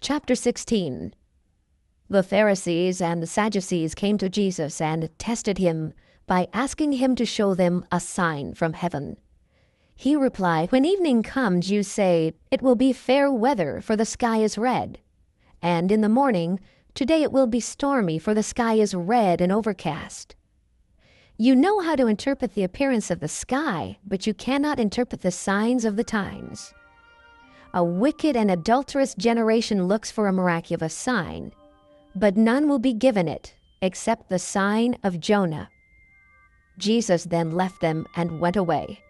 Chapter 16. The Pharisees and the Sadducees came to Jesus and tested him by asking him to show them a sign from heaven. He replied, "When evening comes, you say, 'It will be fair weather, for the sky is red.' And in the morning, 'Today it will be stormy, for the sky is red and overcast.' You know how to interpret the appearance of the sky, but you cannot interpret the signs of the times. A wicked and adulterous generation looks for a miraculous sign, but none will be given it except the sign of Jonah." Jesus then left them and went away.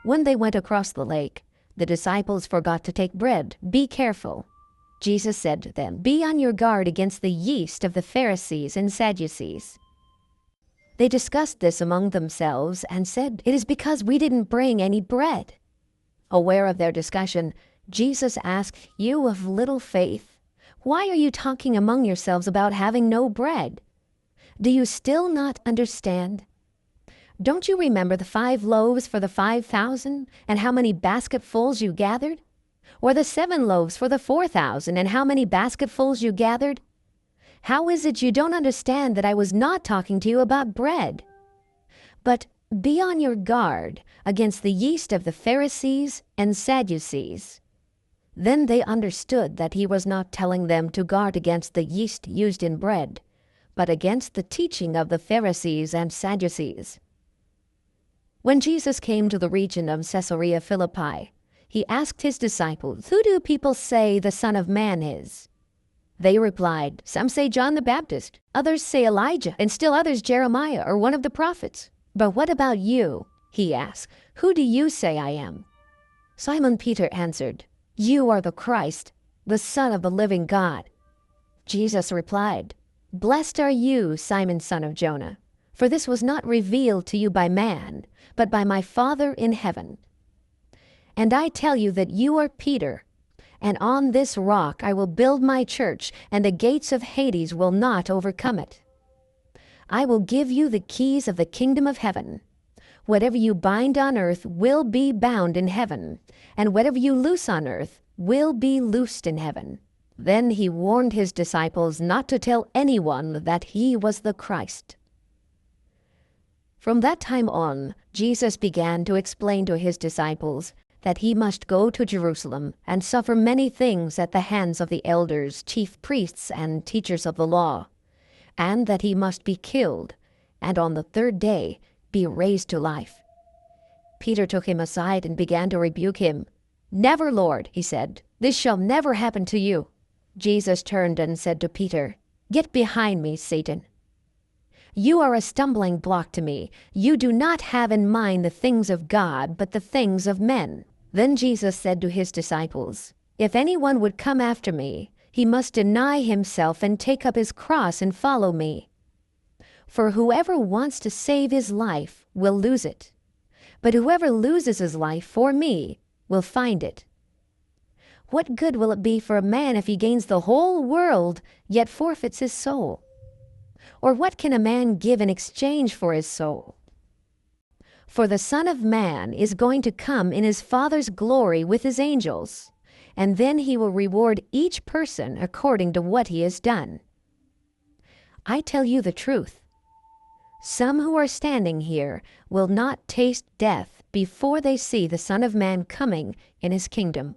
When they went across the lake, the disciples forgot to take bread. "Be careful," Jesus said to them. "Be on your guard against the yeast of the Pharisees and Sadducees." They discussed this among themselves and said, "It is because we didn't bring any bread." Aware of their discussion, Jesus asked, "You of little faith, why are you talking among yourselves about having no bread? Do you still not understand? Don't you remember the 5 loaves for the 5,000 and how many basketfuls you gathered? Or the 7 loaves for the 4,000 and how many basketfuls you gathered? How is it you don't understand that I was not talking to you about bread? But be on your guard against the yeast of the Pharisees and Sadducees." Then they understood that he was not telling them to guard against the yeast used in bread, but against the teaching of the Pharisees and Sadducees. When Jesus came to the region of Caesarea Philippi, he asked his disciples, "Who do people say the Son of Man is?" They replied, "Some say John the Baptist, others say Elijah, and still others Jeremiah or one of the prophets. But what about you?" he asked. "Who do you say I am?" Simon Peter answered, "You are the Christ, the Son of the living God." Jesus replied, "Blessed are you, Simon, son of Jonah, for this was not revealed to you by man, but by my Father in heaven. And I tell you that you are Peter, and on this rock I will build my church, and the gates of Hades will not overcome it. I will give you the keys of the kingdom of heaven. Whatever you bind on earth will be bound in heaven, and whatever you loose on earth will be loosed in heaven." Then he warned his disciples not to tell anyone that he was the Christ. From that time on, Jesus began to explain to his disciples that he must go to Jerusalem and suffer many things at the hands of the elders, chief priests, and teachers of the law, and that he must be killed, and on the 3rd day be raised to life. Peter took him aside and began to rebuke him. "Never, Lord," he said, "this shall never happen to you." Jesus turned and said to Peter, "Get behind me, Satan. You are a stumbling block to me. You do not have in mind the things of God, but the things of men." Then Jesus said to his disciples, "If anyone would come after me, he must deny himself and take up his cross and follow me. For whoever wants to save his life will lose it, but whoever loses his life for me will find it. What good will it be for a man if he gains the whole world, yet forfeits his soul? Or what can a man give in exchange for his soul? For the Son of Man is going to come in his Father's glory with his angels, and then he will reward each person according to what he has done. I tell you the truth. Some who are standing here will not taste death before they see the Son of Man coming in his kingdom."